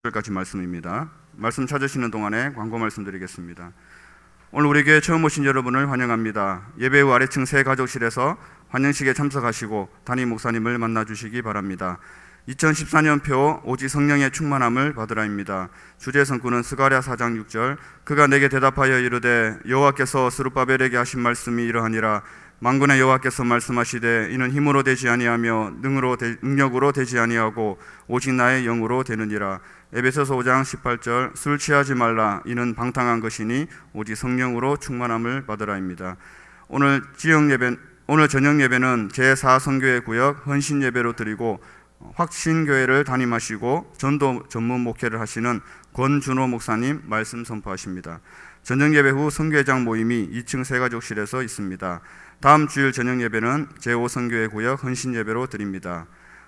까지 말씀입니다. 말씀 찾으시는 동안에 광고 말씀드리겠습니다. 오늘 우리 교회 처음 오신 여러분을 환영합니다. 예배 후 아래층 새 가족실에서 환영식에 참석하시고 담임 목사님을 만나주시기 바랍니다. 2014년표 오직 성령의 충만함을 받으라입니다. 주제 성구는 스가랴 4장 6절 그가 내게 대답하여 이르되 여호와께서 스룹바벨에게 하신 말씀이 이러하니라 만군의 여호와께서 말씀하시되 이는 힘으로 되지 아니하며 능력으로 되지 아니하고 오직 나의 영으로 되느니라. 에베소서 5장 18절 술 취하지 말라 이는 방탕한 것이니 오직 성령으로 충만함을 받으라입니다. 오늘 저녁 예배는 제4선교회 구역 헌신 예배로 드리고 확신교회를 담임하시고 전도 전문 목회를 하시는 권준호 목사님 말씀 선포하십니다. 저녁 예배 후 선교회장 모임이 2층 새가족실에서 있습니다. 다음 주일 저녁 예배는 제5선교회 구역 헌신 예배로 드립니다.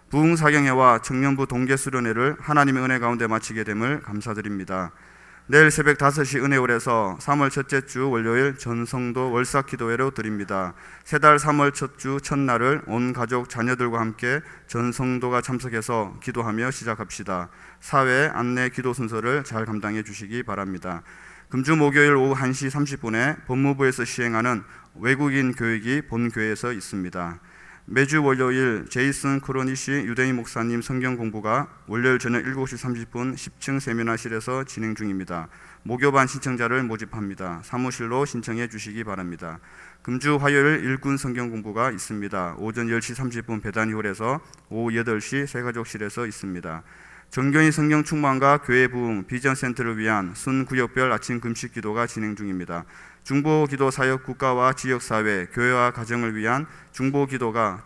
부흥사경회와 청년부 동계수련회를 하나님의 은혜 가운데 마치게 됨을 감사드립니다. 내일 새벽 5시 은혜홀에서 3월 첫째 주 월요일 전성도 월삭기도회로 드립니다. 새달 3월 첫 주 첫날을 온 가족 자녀들과 함께 전성도가 참석해서 기도하며 시작합시다. 사회 안내 기도 순서를 잘 감당해 주시기 바랍니다. 금주 목요일 오후 1시 30분에 법무부에서 시행하는 외국인 교육이 본교회에서 있습니다. 매주 월요일 제이슨 크로니시 유대인 목사님 성경 공부가 월요일 저녁 7시 30분 10층 세미나실에서 진행 중입니다. 목요반 신청자를 모집합니다. 사무실로 신청해 주시기 바랍니다. 금주 화요일 일꾼 성경 공부가 있습니다. 오전 10시 30분 배단위홀에서 오후 8시 새가족실에서 있습니다. 정교인 성경 충만과 교회 부흥 비전센터를 위한 순구역별 아침 금식 기도가 진행 중입니다. 중보기도 사역 국가와 지역사회, 교회와 가정을 위한 중보기도가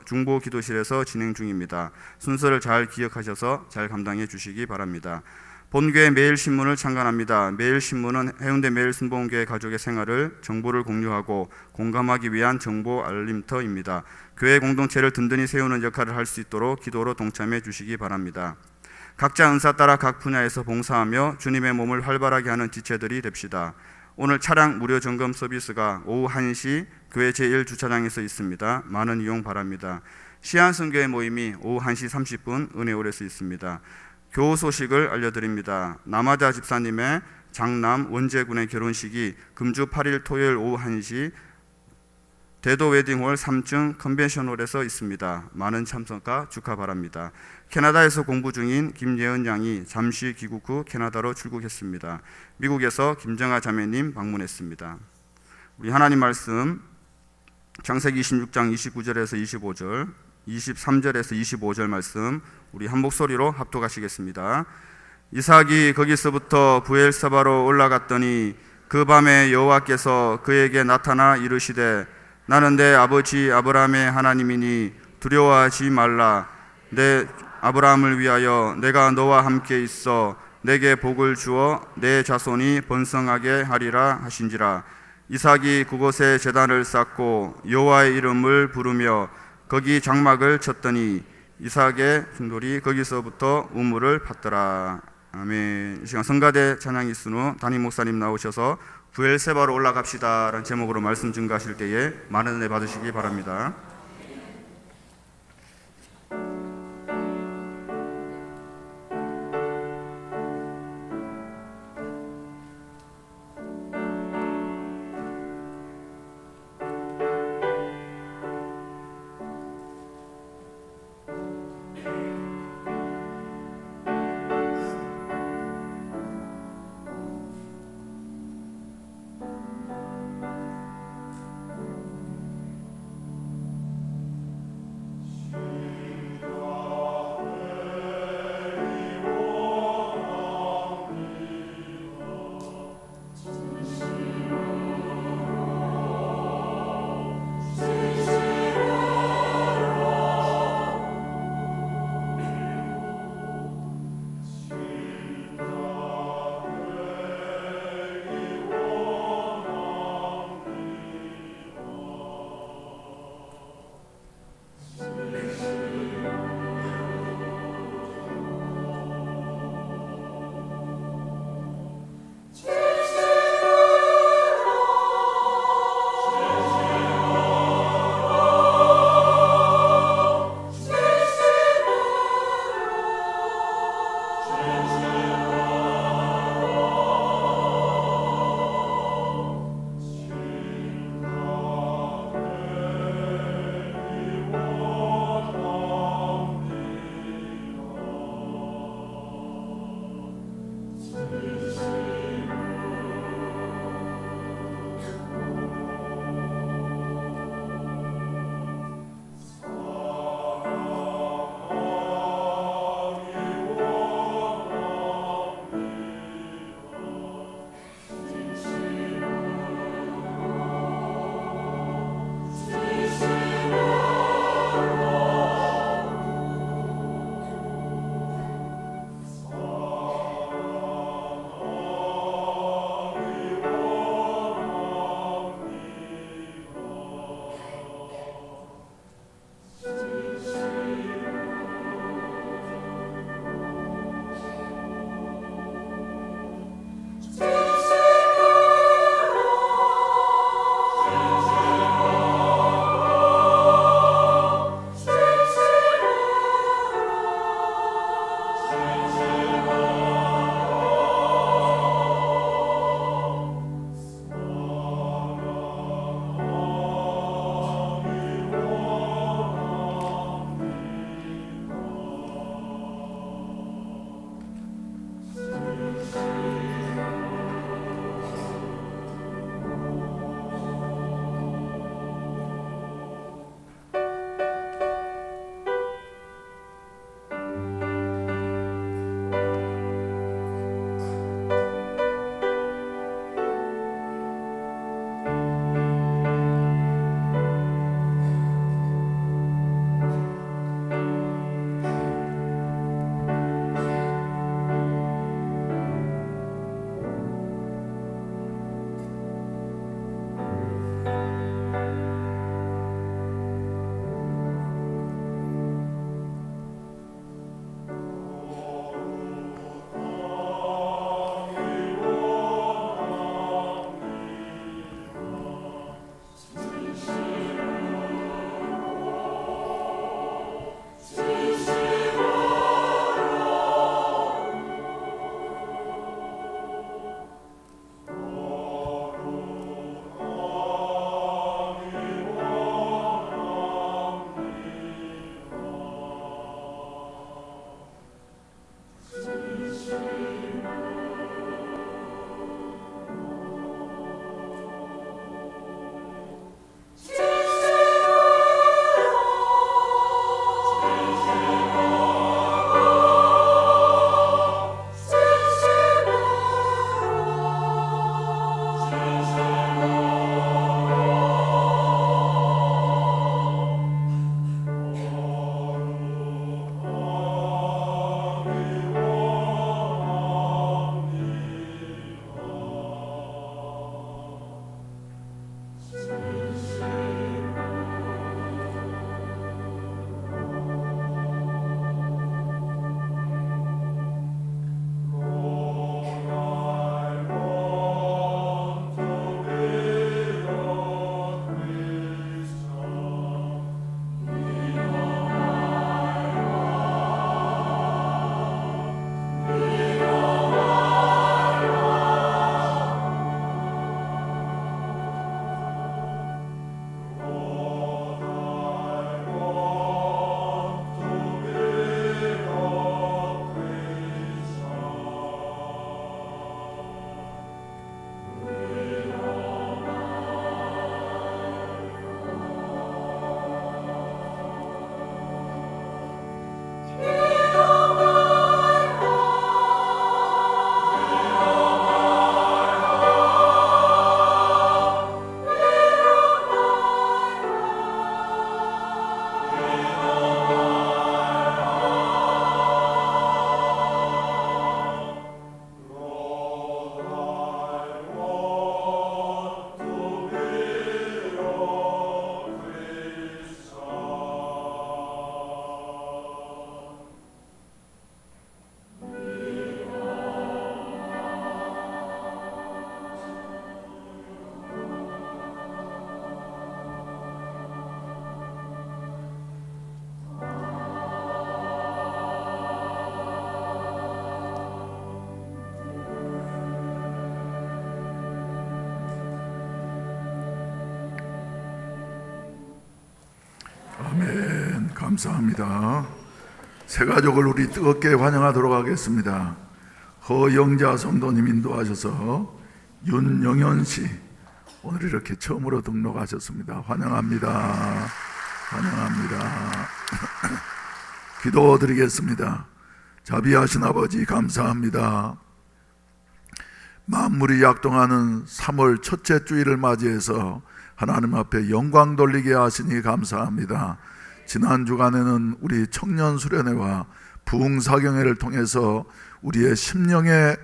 중보기도실에서 진행 중입니다. 순서를 잘 기억하셔서 잘 감당해 주시기 바랍니다. 본교회 매일신문을 창간합니다. 매일신문은 해운대 매일순복음교회 가족의 생활을 정보를 공유하고 공감하기 위한 정보 알림터입니다. 교회 공동체를 든든히 세우는 역할을 할 수 있도록 기도로 동참해 주시기 바랍니다. 각자 은사 따라 각 분야에서 봉사하며 주님의 몸을 활발하게 하는 지체들이 됩시다. 오늘 차량 무료 점검 서비스가 오후 1시 교회 제1주차장에서 있습니다. 많은 이용 바랍니다. 시안선교회 모임이 오후 1시 30분 은혜홀에서 있습니다. 교우 소식을 알려드립니다. 남아자 집사님의 장남 원재군의 결혼식이 금주 8일 토요일 오후 1시 대도 웨딩홀 3층 컨벤션홀에서 있습니다. 많은 참석과 축하 바랍니다. 캐나다에서 공부 중인 김예은 양이 잠시 귀국 후 캐나다로 출국했습니다. 미국에서 김정아 자매님 방문했습니다. 우리 하나님 말씀 창세기 26장 29절에서 25절 23절에서 25절 말씀 우리 한 목소리로 합독하시겠습니다. 이삭이 거기서부터 부엘사바로 올라갔더니 그 밤에 여호와께서 그에게 나타나 이르시되 나는 내 아버지 아브라함의 하나님이니 두려워하지 말라. 내 아브라함을 위하여 내가 너와 함께 있어 내게 복을 주어 내 자손이 번성하게 하리라 하신지라. 이삭이 그곳에 제단을 쌓고 여호와의 이름을 부르며 거기 장막을 쳤더니 이삭의 흉돌이 거기서부터 우물을 팠더라. 아멘. 이 시간 성가대 찬양 이순우 담임 목사님 나오셔서 부엘세바로 올라갑시다 라는 제목으로 말씀 증가하실 때에 많은 은혜 받으시기 바랍니다. 감사합니다. 새 가족을 우리 뜨겁게 환영하도록 하겠습니다. 허영자 성도님 인도하셔서 윤영현 씨 오늘 이렇게 처음으로 등록하셨습니다. 환영합니다. 환영합니다. 기도드리겠습니다. 자비하신 아버지 감사합니다. 만물이 약동하는 3월 첫째 주일을 맞이해서 하나님 앞에 영광 돌리게 하시니 감사합니다. 지난 주간에는 우리 청년 수련회와 부흥사경회를 통해서 우리의 심령에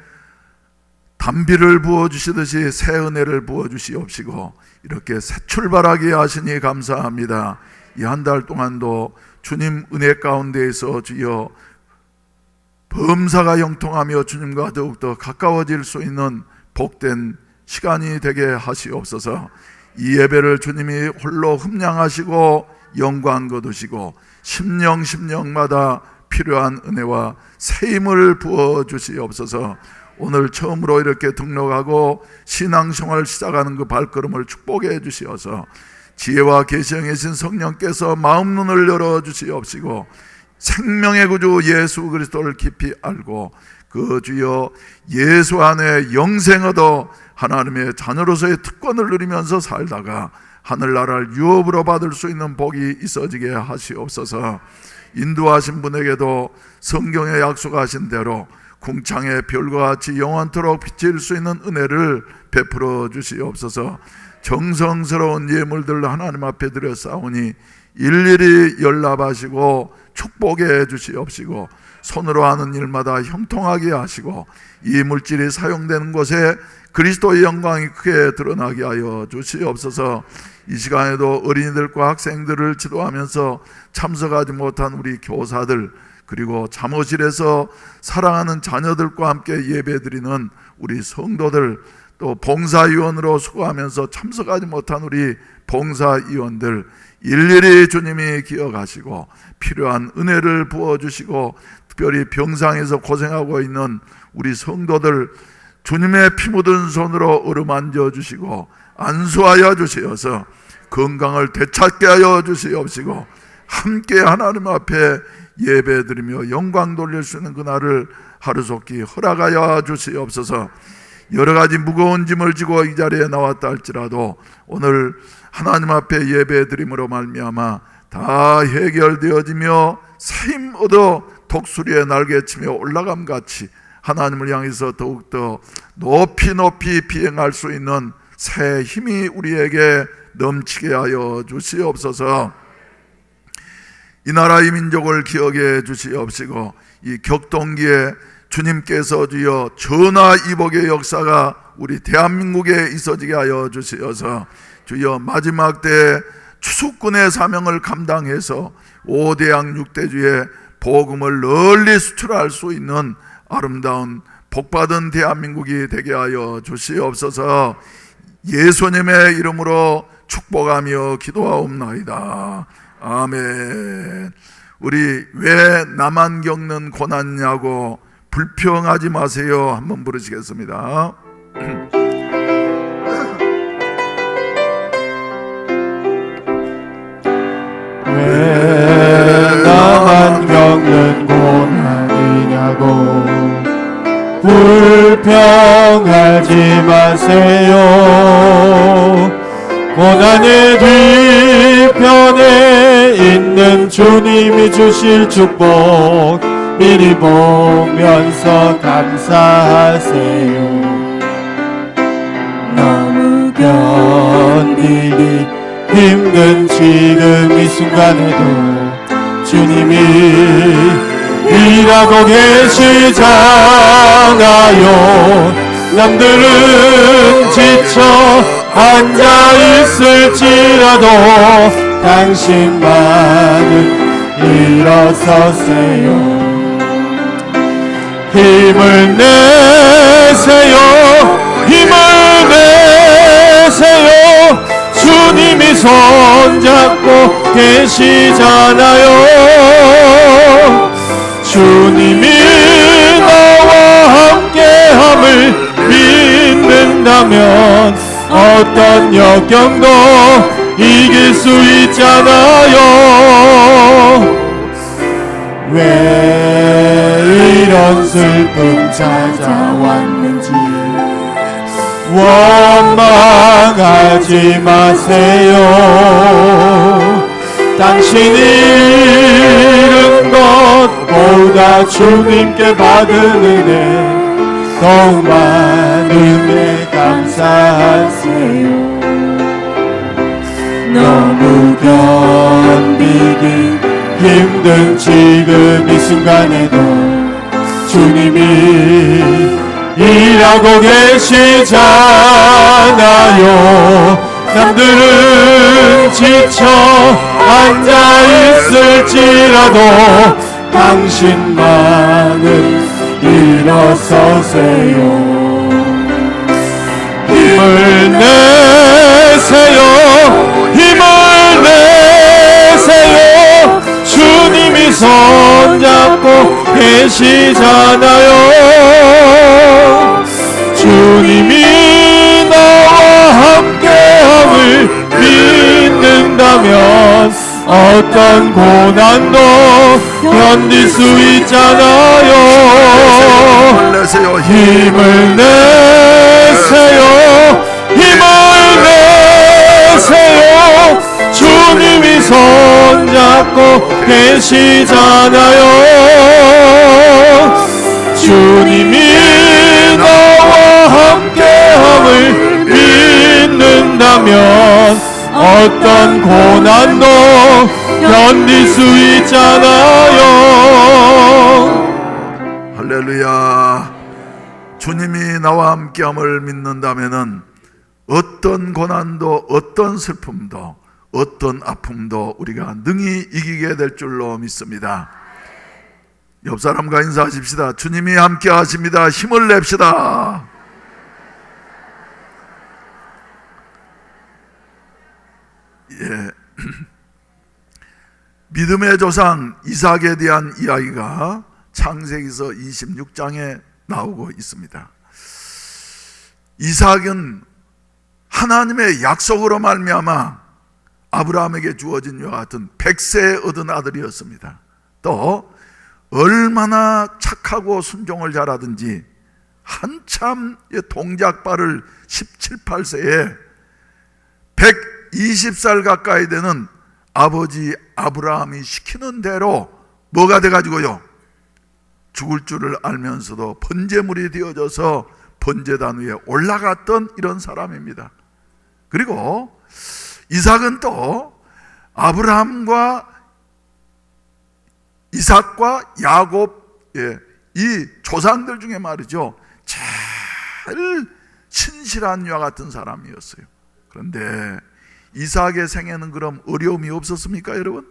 단비를 부어주시듯이 새 은혜를 부어주시옵시고 이렇게 새 출발하게 하시니 감사합니다. 이 한 달 동안도 주님 은혜 가운데에서 주여 범사가 형통하며 주님과 더욱더 가까워질 수 있는 복된 시간이 되게 하시옵소서. 이 예배를 주님이 홀로 흠양하시고 영광 거두시고 심령마다 필요한 은혜와 새 힘을 부어주시옵소서. 오늘 처음으로 이렇게 등록하고 신앙생활을 시작하는 그 발걸음을 축복해 주시어서 지혜와 계시형의 신 성령께서 마음 눈을 열어주시옵시고 생명의 구주 예수 그리스도를 깊이 알고 그 주여 예수 안에 영생 얻어 하나님의 자녀로서의 특권을 누리면서 살다가 하늘나라를 유업으로 받을 수 있는 복이 있어지게 하시옵소서. 인도하신 분에게도 성경에 약속하신 대로 궁창의 별과 같이 영원토록 비칠 수 있는 은혜를 베풀어 주시옵소서. 정성스러운 예물들 하나님 앞에 드려 싸우니 일일이 연락하시고 축복해 주시옵시고 손으로 하는 일마다 형통하게 하시고 이 물질이 사용되는 곳에 그리스도의 영광이 크게 드러나게 하여 주시옵소서. 이 시간에도 어린이들과 학생들을 지도하면서 참석하지 못한 우리 교사들 그리고 잠옷실에서 사랑하는 자녀들과 함께 예배드리는 우리 성도들 또 봉사위원으로 수고하면서 참석하지 못한 우리 봉사위원들 일일이 주님이 기억하시고 필요한 은혜를 부어주시고 특별히 병상에서 고생하고 있는 우리 성도들 주님의 피 묻은 손으로 어루만져 주시고 안수하여 주시어서 건강을 되찾게 하여 주시옵시고 함께 하나님 앞에 예배드리며 영광 돌릴 수 있는 그날을 하루속히 허락하여 주시옵소서. 여러가지 무거운 짐을 지고 이 자리에 나왔다 할지라도 오늘 하나님 앞에 예배드림으로 말미암아 다 해결되어지며 새 힘 얻어 독수리에 날개치며 올라감같이 하나님을 향해서 더욱더 높이 비행할 수 있는 새 힘이 우리에게 넘치게 하여 주시옵소서. 이 나라 이 민족을 기억해 주시옵시고 이 격동기에 주님께서 주여 전화위복의 역사가 우리 대한민국에 있어지게 하여 주시어서 주여 마지막 때 추수꾼의 사명을 감당해서 5대양 6대주의 복음을 널리 수출할 수 있는 아름다운 복받은 대한민국이 되게 하여 주시옵소서. 예수님의 이름으로 축복하며 기도하옵나이다. 아멘. 우리 왜 나만 겪는 고난이냐고 불평하지 마세요. 한번 부르시겠습니다. 왜 나만 겪는 고난이냐고 불평하지 마세요. 고난의 뒤편에 있는 주님이 주실 축복 미리 보면서 감사하세요. 너무 견디기 힘든 지금 이 순간에도 주님이 일하고 계시잖아요. 남들은 지쳐 앉아있을지라도 당신만은 일어서세요. 힘을 내세요. 힘을 내세요. 주님이 손잡고 계시잖아요. 주님이 나와 함께함을 믿는다면 어떤 역경도 이길 수 있잖아요. 왜 이런 슬픔 찾아왔는지 원망하지 마세요. 당신이 잃은 것보다 주님께 받은 은혜 더욱 많은 은혜 감사하세요. 너무 견디기 힘든 지금 이 순간에도 주님이 일하고 계시잖아요. 남들은 지쳐 앉아있을지라도 당신만은 일어서세요. 힘을 내세요. 힘을 내세요. 주님이 손잡고 계시잖아요. 주님이 나와 함께함을 믿는다면 어떤 고난도 견딜 수 있잖아요. 힘을 내세요. 힘을 내세요. 주님이 손잡고 계시잖아요. 주님이 나와 함께함을 믿는다면 어떤 고난도 견딜 수 있잖아요. 할렐루야. 주님이 나와 함께함을 믿는다면은 어떤 고난도 어떤 슬픔도 어떤 아픔도 우리가 능히 이기게 될 줄로 믿습니다. 옆 사람과 인사하십시다. 주님이 함께 하십니다. 힘을 냅시다. 예. 믿음의 조상 이삭에 대한 이야기가 창세기서 26장에 나오고 있습니다. 이삭은 하나님의 약속으로 말미암아 아브라함에게 주어진 이와 같은 100세에 얻은 아들이었습니다. 또 얼마나 착하고 순종을 잘하든지 한참 동작발을 17, 18세에 120살 가까이 되는 아버지 아브라함이 시키는 대로 뭐가 돼가지고요, 죽을 줄을 알면서도 번제물이 되어져서 번제단 위에 올라갔던 이런 사람입니다. 그리고 이삭은 또 아브라함과 이삭과 야곱, 이 조상들 중에 말이죠, 제일 신실한 이와 같은 사람이었어요. 그런데 이삭의 생애는 그럼 어려움이 없었습니까, 여러분?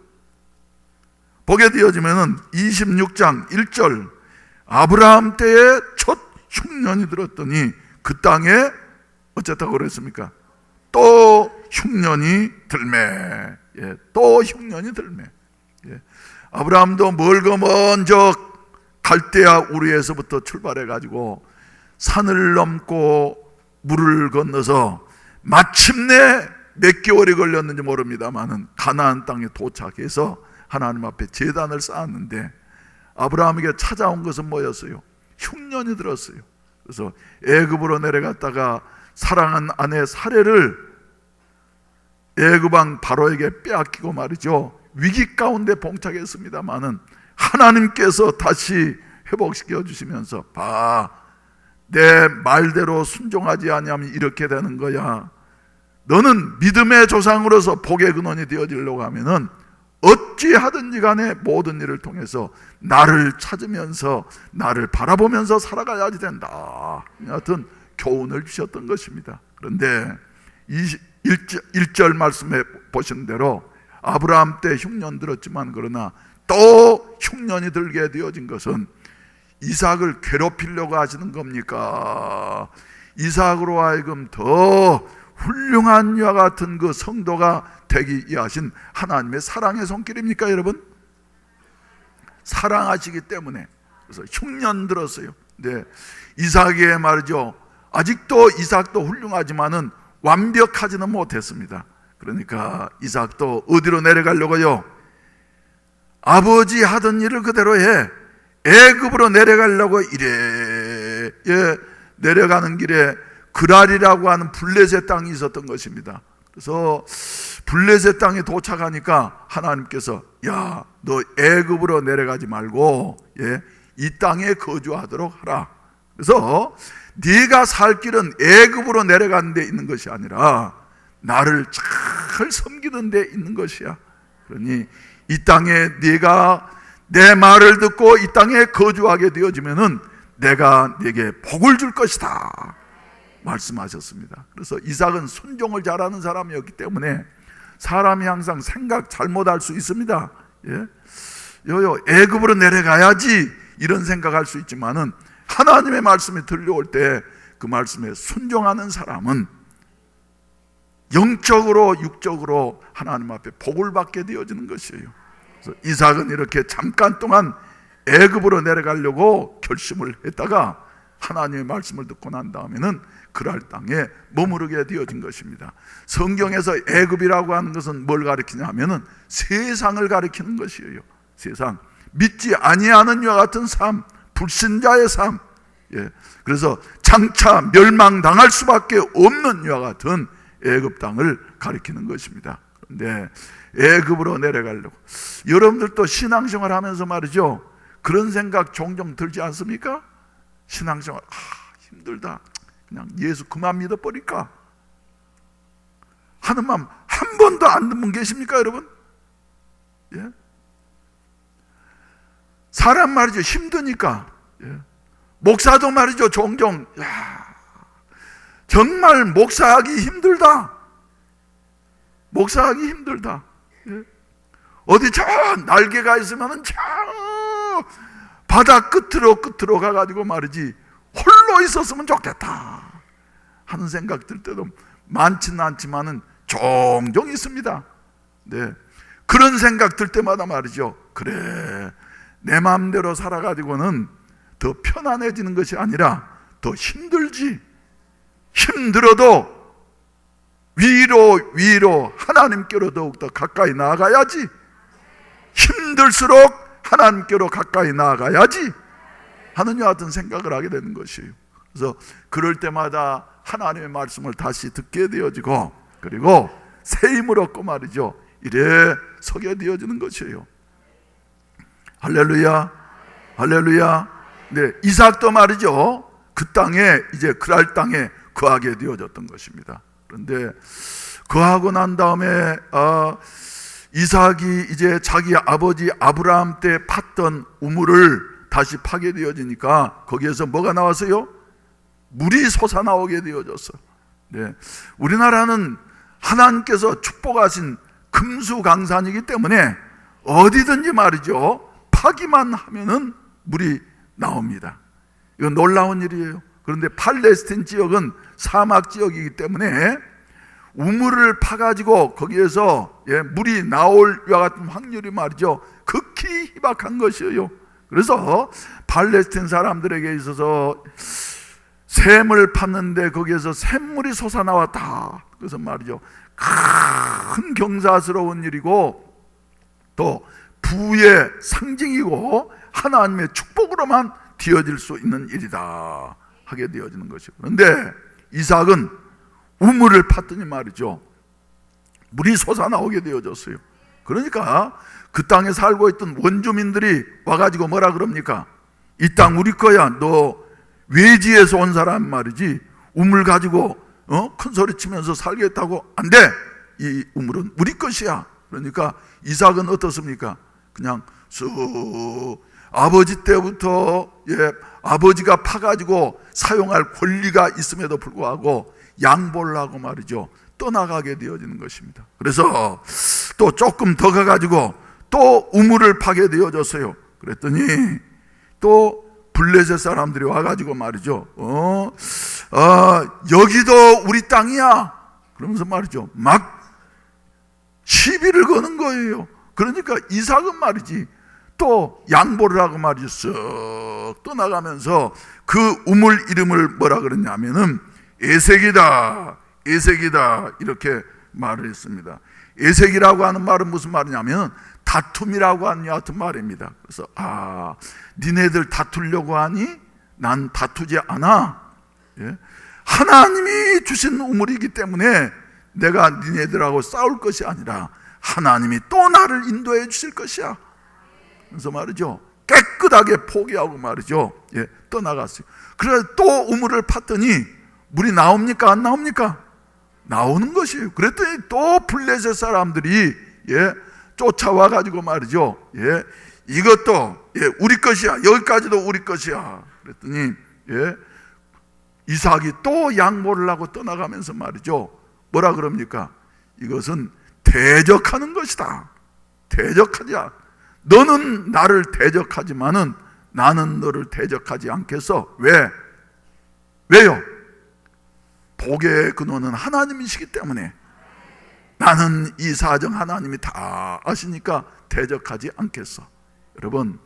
보게 되어지면은 26장 1절, 아브라함 때에 첫 흉년이 들었더니 그 땅에 어쨌다고 그랬습니까? 또 흉년이 들매. 또 흉년이 들매. 아브라함도 멀고 먼저 갈대아 우르에서부터 출발해 가지고 산을 넘고 물을 건너서 마침내 몇 개월이 걸렸는지 모릅니다만은 가나안 땅에 도착해서 하나님 앞에 제단을 쌓았는데, 아브라함에게 찾아온 것은 뭐였어요? 흉년이 들었어요. 그래서 애굽으로 내려갔다가 사랑한 아내 사례를 애굽 왕 바로에게 빼앗기고 말이죠, 위기 가운데 봉착했습니다마는 하나님께서 다시 회복시켜 주시면서, 봐, 내 말대로 순종하지 아니하면 이렇게 되는 거야. 너는 믿음의 조상으로서 복의 근원이 되어지려고 하면은 어찌하든지 간에 모든 일을 통해서 나를 찾으면서 나를 바라보면서 살아가야지 된다. 하여튼 교훈을 주셨던 것입니다. 그런데 1절 말씀에 보신 대로 아브라함 때 흉년 들었지만, 그러나 또 흉년이 들게 되어진 것은 이삭을 괴롭히려고 하시는 겁니까? 이삭으로 하여금 더 훌륭한 이와 같은 그 성도가 되기 위하신 하나님의 사랑의 손길입니까, 여러분? 사랑하시기 때문에. 그래서 흉년 들었어요. 네, 이삭의 말이죠, 아직도 이삭도 훌륭하지만은 완벽하지는 못했습니다. 그러니까 이삭도 어디로 내려가려고요? 아버지 하던 일을 그대로 해. 애굽으로 내려가려고 이래 내려가는 길에 그랄이라고 하는 블레셋 땅이 있었던 것입니다. 그래서 블레셋 땅에 도착하니까 하나님께서 야, 너 애굽으로 내려가지 말고 이 땅에 거주하도록 하라. 그래서 네가 살 길은 애굽으로 내려가는 데 있는 것이 아니라 나를 잘 섬기는 데 있는 것이야. 그러니 이 땅에 네가 내 말을 듣고 이 땅에 거주하게 되어지면은 내가 네게 복을 줄 것이다 말씀하셨습니다. 그래서 이삭은 순종을 잘하는 사람이었기 때문에 사람이 항상 생각 잘못할 수 있습니다. 애굽으로 내려가야지 이런 생각할 수 있지만은 하나님의 말씀이 들려올 때 그 말씀에 순종하는 사람은 영적으로 육적으로 하나님 앞에 복을 받게 되어지는 것이에요. 그래서 이삭은 이렇게 잠깐 동안 애굽으로 내려가려고 결심을 했다가 하나님의 말씀을 듣고 난 다음에는 그랄 땅에 머무르게 되어진 것입니다. 성경에서 애굽이라고 하는 것은 뭘 가리키냐 하면은 세상을 가리키는 것이에요. 세상, 믿지 아니하는 이와 같은 삶, 불신자의 삶. 그래서 장차 멸망당할 수밖에 없는 이와 같은 애굽 땅을 가리키는 것입니다. 그런데 애굽으로 내려가려고 여러분들도 신앙생활 하면서 말이죠, 그런 생각 종종 들지 않습니까? 신앙생활 힘들다, 그냥 예수 그만 믿어버릴까 하는 마음 한 번도 안 든 분 계십니까 여러분? 사람 말이죠, 힘드니까. 목사도 말이죠, 종종 정말 목사하기 힘들다, 목사하기 힘들다. 어디 저 날개가 있으면 저 바다 끝으로 가가지고 말이지 홀로 있었으면 좋겠다 하는 생각 들 때도 많지는 않지만은 종종 있습니다. 그런 생각 들 때마다 말이죠, 그래 내 마음대로 살아가지고는 더 편안해지는 것이 아니라 더 힘들지. 힘들어도 위로 하나님께로 더욱더 가까이 나아가야지. 힘들수록 하나님께로 가까이 나아가야지 하는 이와 같은 생각을 하게 되는 것이에요. 그래서 그럴 때마다 하나님의 말씀을 다시 듣게 되어지고, 그리고 새 힘을 얻고 말이죠, 이래 서게 되어지는 것이에요. 할렐루야, 할렐루야. 이삭도 말이죠, 그 땅에 이제 그랄 땅에 거하게 되어졌던 것입니다. 그런데 거하고 난 다음에 이삭이 이제 자기 아버지 아브라함 때 팠던 우물을 다시 파게 되어지니까 거기에서 뭐가 나왔어요? 물이 솟아나오게 되어졌어. 우리나라는 하나님께서 축복하신 금수강산이기 때문에 어디든지 말이죠, 파기만 하면은 물이 나옵니다. 이건 놀라운 일이에요. 그런데 팔레스틴 지역은 사막 지역이기 때문에 우물을 파가지고 거기에서 물이 나올 이와 같은 확률이 말이죠, 극히 희박한 것이에요. 그래서 팔레스틴 사람들에게 있어서 샘을 팠는데 거기에서 샘물이 솟아나왔다, 그래서 말이죠, 큰 경사스러운 일이고 또 부의 상징이고 하나님의 축복으로만 되어질 수 있는 일이다 하게 되어지는 것이고, 그런데 이삭은 우물을 팠더니 말이죠, 물이 솟아나오게 되어졌어요. 그러니까 그 땅에 살고 있던 원주민들이 와가지고 뭐라 그럽니까? 이 땅 우리 거야, 너 외지에서 온 사람 말이지 우물 가지고 큰 소리 치면서 살겠다고? 안 돼, 이 우물은 우리 것이야. 그러니까 이삭은 어떻습니까? 그냥 쑥 아버지 때부터 아버지가 파가지고 사용할 권리가 있음에도 불구하고 양보를 하고 말이죠, 떠나가게 되어지는 것입니다. 그래서 또 조금 더 가가지고 또 우물을 파게 되어졌어요. 그랬더니 또 블레셋 사람들이 와가지고 말이죠, 여기도 우리 땅이야 그러면서 말이죠, 막 시비를 거는 거예요. 그러니까 이삭은 말이지 또 양보를 하고 말이죠, 쓱 떠나가면서 그 우물 이름을 뭐라 그랬냐면은 에색이다, 에색이다 이렇게 말을 했습니다. 에색이라고 하는 말은 무슨 말이냐면 다툼이라고 하는 여하튼 말입니다. 그래서 니네들 다투려고 하니 난 다투지 않아. 예? 하나님이 주신 우물이기 때문에 내가 니네들하고 싸울 것이 아니라 하나님이 또 나를 인도해 주실 것이야. 그래서 말이죠, 깨끗하게 포기하고 말이죠, 예, 떠나갔어요. 그래서 또 우물을 팠더니 물이 나옵니까? 안 나옵니까? 나오는 것이에요. 그랬더니 또 블레셋 사람들이, 예, 쫓아와 가지고 말이죠, 예, 이것도, 예, 우리 것이야. 여기까지도 우리 것이야. 그랬더니, 예, 이삭이 또 양보를 하고 떠나가면서 말이죠, 뭐라 그럽니까? 이것은 대적하는 것이다. 대적하자. 너는 나를 대적하지만은 나는 너를 대적하지 않겠어. 왜? 왜요? 복의 근원은 하나님이시기 때문에 나는 이 사정 하나님이 다 아시니까 대적하지 않겠어. 여러분,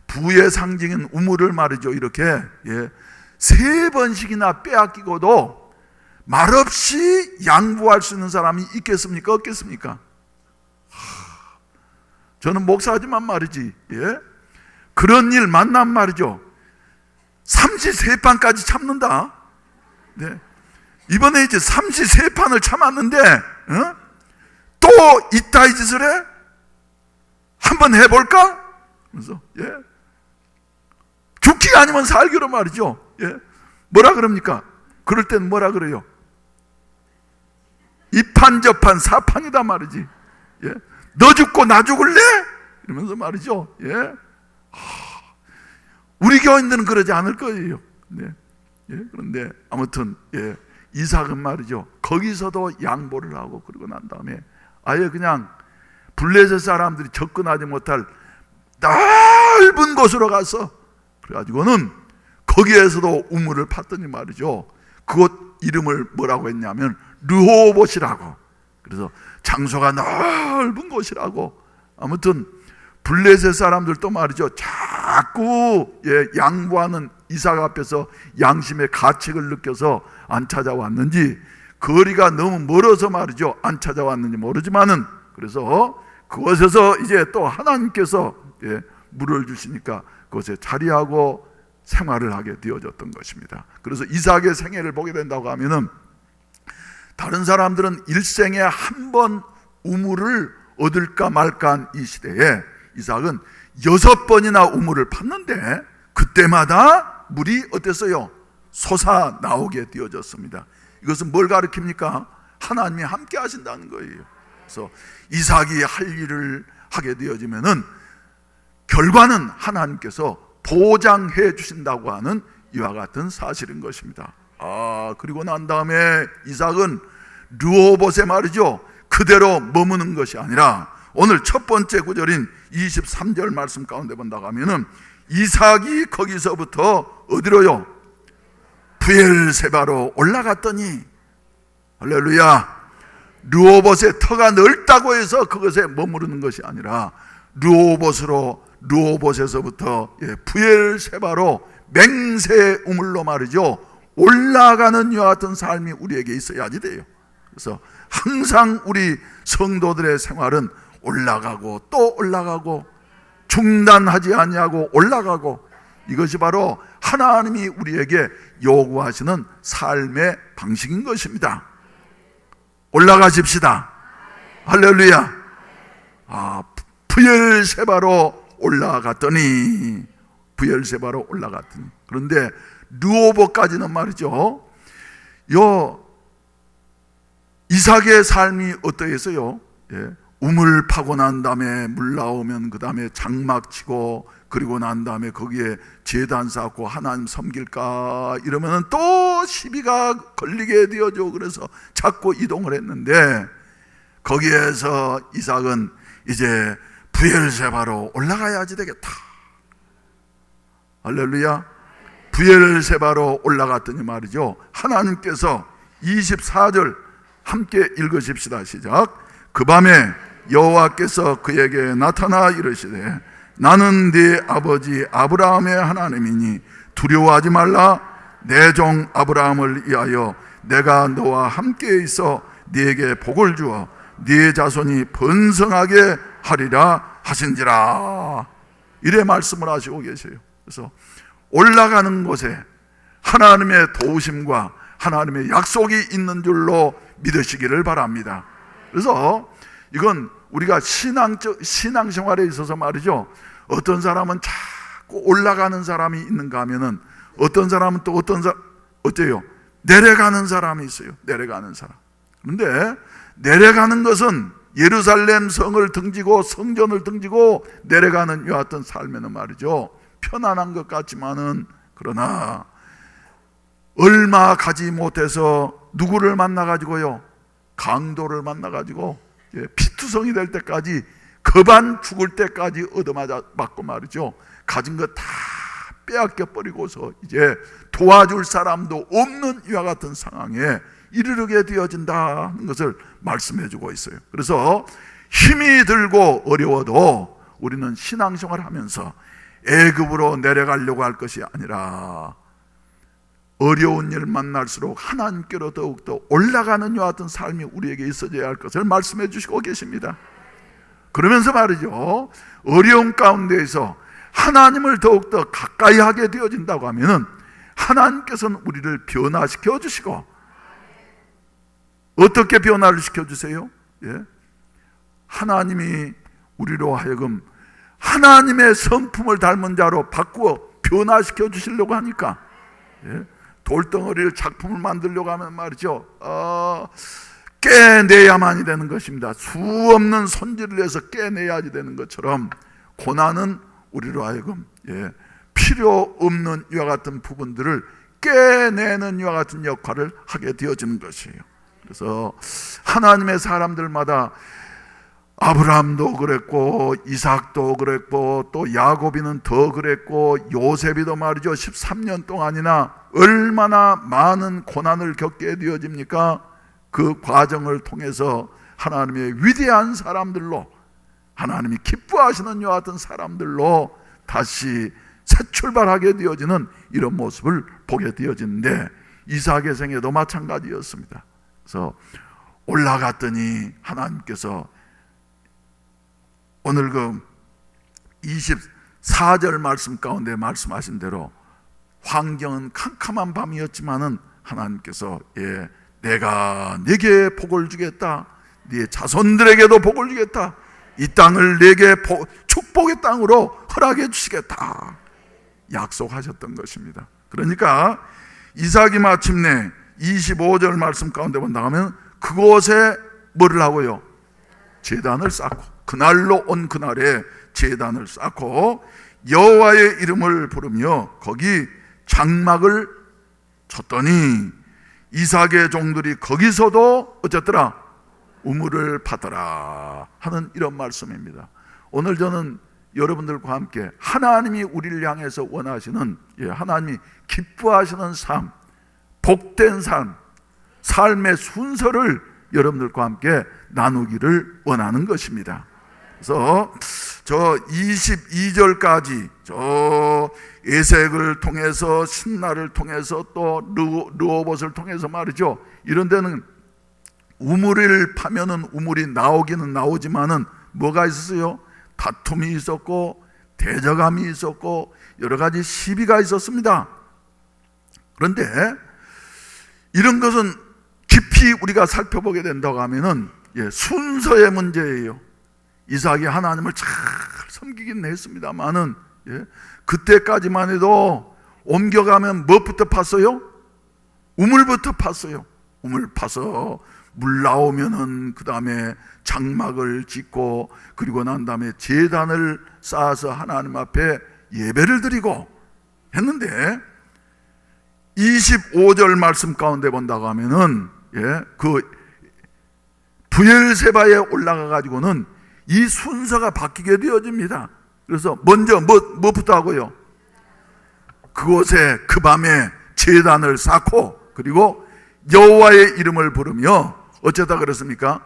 부의 상징인 우물을 말이죠, 이렇게, 예, 3번씩이나 빼앗기고도 말없이 양보할 수 있는 사람이 있겠습니까? 없겠습니까? 저는 목사지만 말이지, 예, 그런 일 만난 말이죠, 삼시세판까지 참는다. 네. 이번에 이제 삼시세판을 참았는데, 또 이따 이 짓을 해? 한번 해볼까? 그래서, 예, 죽기가 아니면 살기로 말이죠. 예, 뭐라 그럽니까? 그럴 땐 뭐라 그래요? 이판 저판 사판이다 말이지. 예, 너 죽고 나 죽을래? 이러면서 말이죠. 예, 우리 교인들은 그러지 않을 거예요. 네. 예, 그런데 아무튼, 예, 이삭은 말이죠, 거기서도 양보를 하고 그러고 난 다음에 아예 그냥 블레셋 사람들이 접근하지 못할 넓은 곳으로 가서, 그래가지고는 거기에서도 우물을 팠더니 말이죠, 그곳 이름을 뭐라고 했냐면 르호봇이라고. 그래서 장소가 넓은 곳이라고. 아무튼 블레셋 사람들도 말이죠, 자꾸, 예, 양보하는 이삭 앞에서 양심의 가책을 느껴서 안 찾아왔는지, 거리가 너무 멀어서 말이죠, 안 찾아왔는지 모르지만은, 그래서 그곳에서 이제 또 하나님께서, 예, 물을 주시니까 그곳에 자리하고 생활을 하게 되어졌던 것입니다. 그래서 이삭의 생애를 보게 된다고 하면은, 다른 사람들은 일생에 한 번 우물을 얻을까 말까 한 이 시대에 이삭은 6번이나 우물을 팠는데 그때마다 물이 어땠어요? 솟아 나오게 되어졌습니다. 이것은 뭘 가리킵니까? 하나님이 함께 하신다는 거예요. 그래서 이삭이 할 일을 하게 되어지면은 결과는 하나님께서 보장해 주신다고 하는 이와 같은 사실인 것입니다. 그리고 난 다음에 이삭은 르호봇에 말이죠, 그대로 머무는 것이 아니라 오늘 첫 번째 구절인 23절 말씀 가운데 본다고 하면은 이삭이 거기서부터 어디로요? 부엘세바로 올라갔더니, 할렐루야, 르호봇의 터가 넓다고 해서 그것에 머무르는 것이 아니라 르호봇에서부터, 예, 부엘세바로 맹세 우물로 말이죠, 올라가는 이와 같은 삶이 우리에게 있어야지 돼요. 그래서 항상 우리 성도들의 생활은 올라가고 또 올라가고 중단하지 아니하고 올라가고, 이것이 바로 하나님이 우리에게 요구하시는 삶의 방식인 것입니다. 올라가십시다. 할렐루야. 부엘세바로 올라갔더니, 그런데 르호봇까지는 말이죠, 이삭의 삶이 어떠했어요? 예, 우물 파고 난 다음에 물 나오면 그 다음에 장막 치고, 그리고 난 다음에 거기에 제단 쌓고 하나님 섬길까 이러면 또 시비가 걸리게 되어져. 그래서 자꾸 이동을 했는데 거기에서 이삭은 이제 부엘세바로 올라가야지 되겠다. 할렐루야. 부엘세바로 올라갔더니 말이죠, 하나님께서 24절 함께 읽으십시다. 시작. 그 밤에 여호와께서 그에게 나타나 이르시되 나는 네 아버지 아브라함의 하나님이니 두려워하지 말라. 내 종 아브라함을 위하여 내가 너와 함께 있어 네게 복을 주어 네 자손이 번성하게 하리라 하신지라 이래 말씀을 하시고 계세요. 그래서 올라가는 곳에 하나님의 도우심과 하나님의 약속이 있는 줄로 믿으시기를 바랍니다. 그래서 이건 우리가 신앙생활에 있어서 말이죠, 어떤 사람은 자꾸 올라가는 사람이 있는가 하면은 어떤 사람은 또 어때요? 내려가는 사람이 있어요. 내려가는 사람. 그런데 내려가는 것은 예루살렘 성을 등지고 성전을 등지고 내려가는 이와 같은 삶에는 말이죠, 편안한 것 같지만은 그러나 얼마 가지 못해서 누구를 만나가지고요, 강도를 만나가지고 피투성이 될 때까지, 거반 죽을 때까지 얻어맞고 말이죠, 가진 거 다 빼앗겨 버리고서 이제 도와줄 사람도 없는 이와 같은 상황에 이르게 되어진다는 것을 말씀해 주고 있어요. 그래서 힘이 들고 어려워도 우리는 신앙생활을 하면서 애굽으로 내려가려고 할 것이 아니라 어려운 일 만날수록 하나님께로 더욱더 올라가는 이와 같은 삶이 우리에게 있어져야 할 것을 말씀해 주시고 계십니다. 그러면서 말이죠, 어려움 가운데에서 하나님을 더욱더 가까이 하게 되어진다고 하면은 하나님께서는 우리를 변화시켜 주시고, 어떻게 변화를 시켜주세요? 하나님이 우리로 하여금 하나님의 성품을 닮은 자로 바꾸어 변화시켜 주시려고 하니까, 돌덩어리를 작품을 만들려고 하면 말이죠, 깨내야만이 되는 것입니다. 수 없는 손질을 해서 깨내야지 되는 것처럼 고난은 우리로 하여금 필요 없는 이와 같은 부분들을 깨내는 이와 같은 역할을 하게 되어지는 것이에요. 그래서 하나님의 사람들마다 아브라함도 그랬고 이삭도 그랬고 또 야곱이는 더 그랬고 요셉이도 말이죠, 13년 동안이나 얼마나 많은 고난을 겪게 되어집니까? 그 과정을 통해서 하나님의 위대한 사람들로, 하나님이 기뻐하시는 이와 같은 사람들로 다시 새 출발하게 되어지는 이런 모습을 보게 되어지는데, 이삭의 생애도 마찬가지였습니다. 그래서 올라갔더니 하나님께서 오늘 그 24절 말씀 가운데 말씀하신 대로 환경은 캄캄한 밤이었지만은 하나님께서 내가 네게 복을 주겠다, 네 자손들에게도 복을 주겠다, 이 땅을 네게 축복의 땅으로 허락해 주시겠다 약속하셨던 것입니다. 그러니까 이삭이 마침내 25절 말씀 가운데 본다면 그곳에 뭐를 하고요? 제단을 쌓고, 그날로 온 그날에 제단을 쌓고 여호와의 이름을 부르며 거기 장막을 쳤더니 이삭의 종들이 거기서도 어쨌더라? 우물을 파더라 하는 이런 말씀입니다. 오늘 저는 여러분들과 함께 하나님이 우리를 향해서 원하시는, 하나님이 기뻐하시는 삶, 복된 삶, 삶의 순서를 여러분들과 함께 나누기를 원하는 것입니다. 그래서 저 22절까지 저 에색을 통해서, 신나를 통해서 또 르호봇을 통해서 말이죠, 이런 데는 우물을 파면은 우물이 나오기는 나오지만은 뭐가 있었어요? 다툼이 있었고 대적함이 있었고 여러 가지 시비가 있었습니다. 그런데 이런 것은 깊이 우리가 살펴보게 된다고 하면은 순서의 문제예요. 이삭이 하나님을 잘 섬기긴 했습니다만은 그때까지만 해도 옮겨가면 무엇부터 팠어요? 우물부터 팠어요. 우물 파서 물 나오면은 그 다음에 장막을 짓고, 그리고 난 다음에 제단을 쌓아서 하나님 앞에 예배를 드리고 했는데, 25절 말씀 가운데 본다고 하면은 그 브엘세바에 올라가 가지고는 이 순서가 바뀌게 되어집니다. 그래서 먼저 뭐부터 하고요? 그곳에 그 밤에 제단을 쌓고, 그리고 여호와의 이름을 부르며 어쩌다 그랬습니까?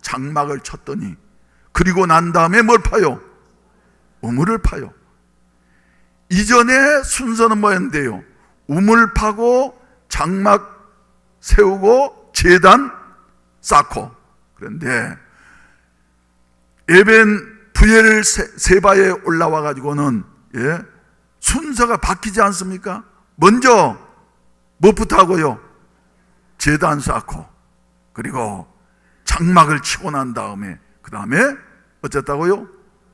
장막을 쳤더니, 그리고 난 다음에 뭘 파요? 우물을 파요. 이전의 순서는 뭐였는데요? 우물 파고 장막 세우고 제단 쌓고. 그런데 에벤 부엘 세바에 올라와 가지고는 순서가 바뀌지 않습니까? 먼저 무엇부터 하고요? 제단 쌓고, 그리고 장막을 치고 난 다음에, 그 다음에 어쨌다고요?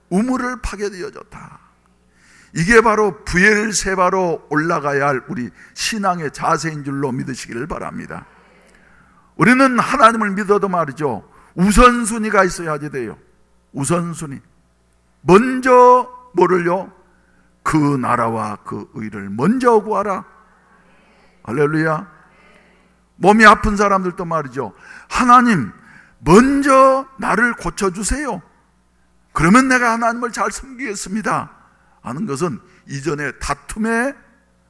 우물을 파게 되어졌다. 이게 바로 부엘세바로 올라가야 할 우리 신앙의 자세인 줄로 믿으시기를 바랍니다. 우리는 하나님을 믿어도 말이죠, 우선순위가 있어야지 돼요. 우선순위. 먼저 뭐를요? 그 나라와 그 의를 먼저 구하라. 할렐루야. 몸이 아픈 사람들도 말이죠, 하나님 먼저 나를 고쳐주세요. 그러면 내가 하나님을 잘 섬기겠습니다 하는 것은 이전의 다툼의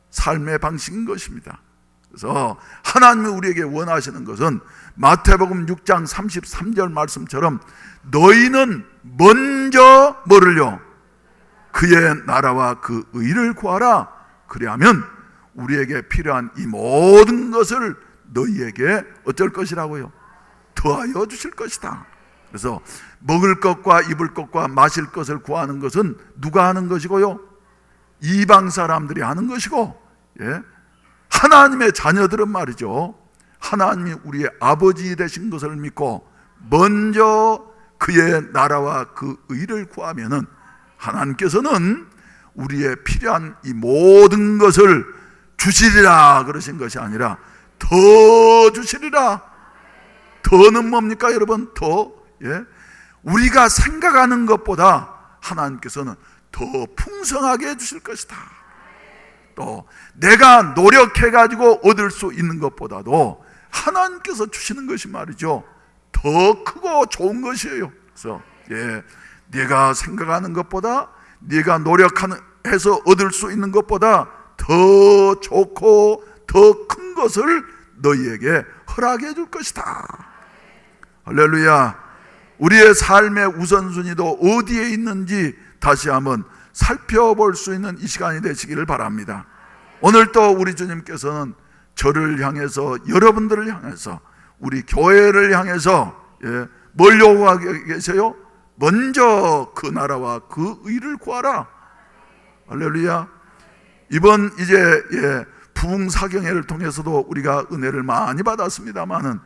삶의 방식인 것입니다. 그래서 하나님이 우리에게 원하시는 것은 마태복음 6장 33절 말씀처럼 너희는 먼저 뭐를요? 그의 나라와 그 의를 구하라. 그리하면 우리에게 필요한 이 모든 것을 너희에게 어쩔 것이라고요? 더하여 주실 것이다. 그래서 먹을 것과 입을 것과 마실 것을 구하는 것은 누가 하는 것이고요? 이방 사람들이 하는 것이고, 하나님의 자녀들은 말이죠, 하나님이 우리의 아버지 되신 것을 믿고 먼저 그의 나라와 그 의를 구하면은 하나님께서는 우리의 필요한 이 모든 것을 주시리라 그러신 것이 아니라 더 주시리라. 더는 뭡니까 여러분? 더. 우리가 생각하는 것보다 하나님께서는 더 풍성하게 해주실 것이다. 또 내가 노력해가지고 얻을 수 있는 것보다도 하나님께서 주시는 것이 말이죠, 더 크고 좋은 것이에요. 그래서 네가 생각하는 것보다, 네가 노력해서 얻을 수 있는 것보다 더 좋고 더 큰 것을 너희에게 허락해 줄 것이다. 할렐루야. 우리의 삶의 우선순위도 어디에 있는지 다시 한번 살펴볼 수 있는 이 시간이 되시기를 바랍니다. 오늘 또 우리 주님께서는 저를 향해서, 여러분들을 향해서, 우리 교회를 향해서 뭘 요구하고 계세요? 먼저 그 나라와 그 의를 구하라. 할렐루야. 이번 이제 부흥사경회를 통해서도 우리가 은혜를 많이 받았습니다만은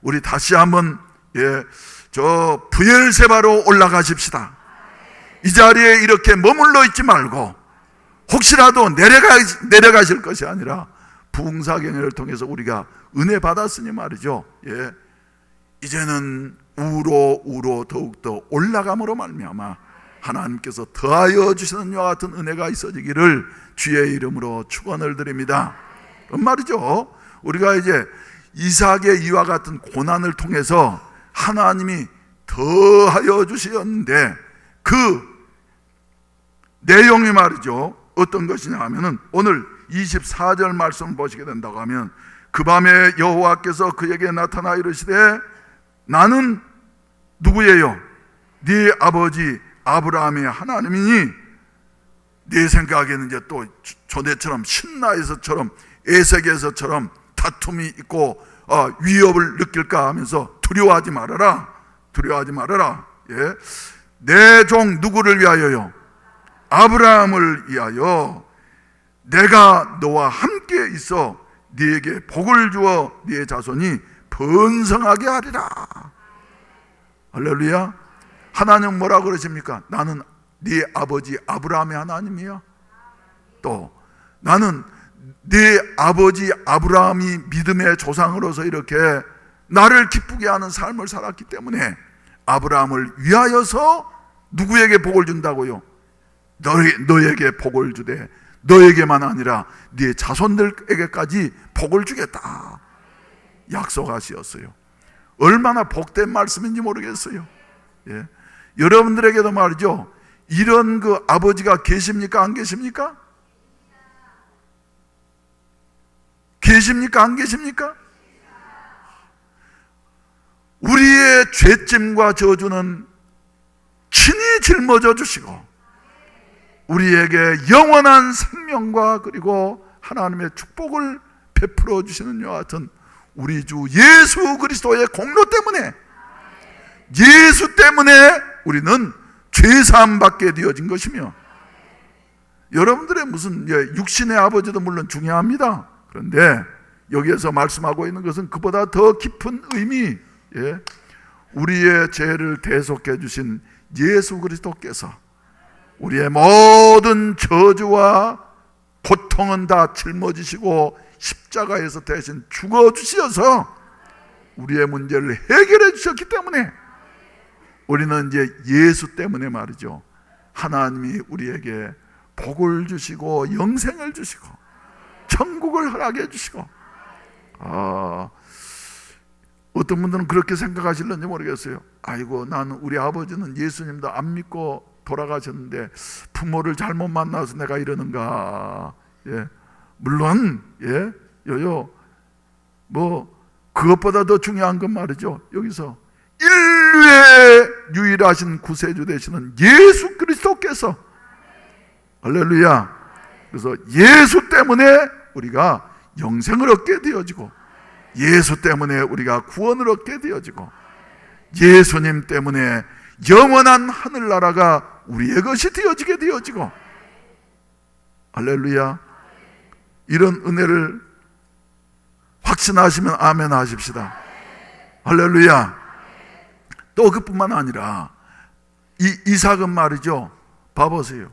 우리 다시 한번 저 부엘세바로 올라가십시다. 이 자리에 이렇게 머물러 있지 말고 혹시라도 내려가실 것이 아니라 부흥사경회를 통해서 우리가 은혜 받았으니 말이죠, 이제는 우로 더욱더 올라감으로 말미암아 하나님께서 더하여 주시는 이와 같은 은혜가 있어지기를 주의 이름으로 축원을 드립니다. 그런 말이죠, 우리가 이제 이삭의 이와 같은 고난을 통해서 하나님이 더하여 주셨는데 그 내용이 말이죠, 어떤 것이냐 하면은 오늘 24절 말씀을 보시게 된다고 하면, 그 밤에 여호와께서 그에게 나타나 이르시되 나는 누구예요? 네 아버지 아브라함의 하나님이니 네 생각에는 이제 또 조대처럼 신라에서처럼 에색에서처럼 다툼이 있고 위협을 느낄까 하면서 두려워하지 말아라. 내 종 누구를 위하여요? 아브라함을 위하여 내가 너와 함께 있어 네게 복을 주어 네 자손이 번성하게 하리라. 할렐루야. 하나님 뭐라고 그러십니까? 나는 네 아버지 아브라함의 하나님이야. 또 나는 네 아버지 아브라함이 믿음의 조상으로서 이렇게 나를 기쁘게 하는 삶을 살았기 때문에 아브라함을 위하여서 누구에게 복을 준다고요? 너에게 복을 주되 너에게만 아니라 네 자손들에게까지 복을 주겠다 약속하시었어요. 얼마나 복된 말씀인지 모르겠어요. 여러분들에게도 말이죠, 이런 그 아버지가 계십니까? 안 계십니까? 계십니까? 안 계십니까? 우리의 죄짐과 저주는 친히 짊어져 주시고 우리에게 영원한 생명과 그리고 하나님의 축복을 베풀어 주시는 이와 같은 우리 주 예수 그리스도의 공로 때문에, 예수 때문에 우리는 죄사함 받게 되어진 것이며, 여러분들의 무슨 육신의 아버지도 물론 중요합니다. 그런데 여기에서 말씀하고 있는 것은 그보다 더 깊은 의미, 우리의 죄를 대속해 주신 예수 그리스도께서 우리의 모든 저주와 고통은 다 짊어지시고 십자가에서 대신 죽어주시어서 우리의 문제를 해결해 주셨기 때문에 우리는 이제 예수 때문에 말이죠, 하나님이 우리에게 복을 주시고 영생을 주시고 천국을 허락해 주시고, 어떤 분들은 그렇게 생각하실는지 모르겠어요. 아이고, 나는 우리 아버지는 예수님도 안 믿고 돌아가셨는데 부모를 잘못 만나서 내가 이러는가. 물론 뭐 그것보다 더 중요한 건 말이죠, 여기서 인류의 유일하신 구세주 되시는 예수 그리스도께서, 할렐루야, 그래서 예수 때문에 우리가 영생을 얻게 되어지고, 예수 때문에 우리가 구원을 얻게 되어지고, 예수님 때문에 영원한 하늘나라가 우리의 것이 되어지게 되어지고, 할렐루야. 이런 은혜를 확신하시면 아멘 하십시다. 할렐루야. 또 그뿐만 아니라 이삭은 말이죠, 봐보세요,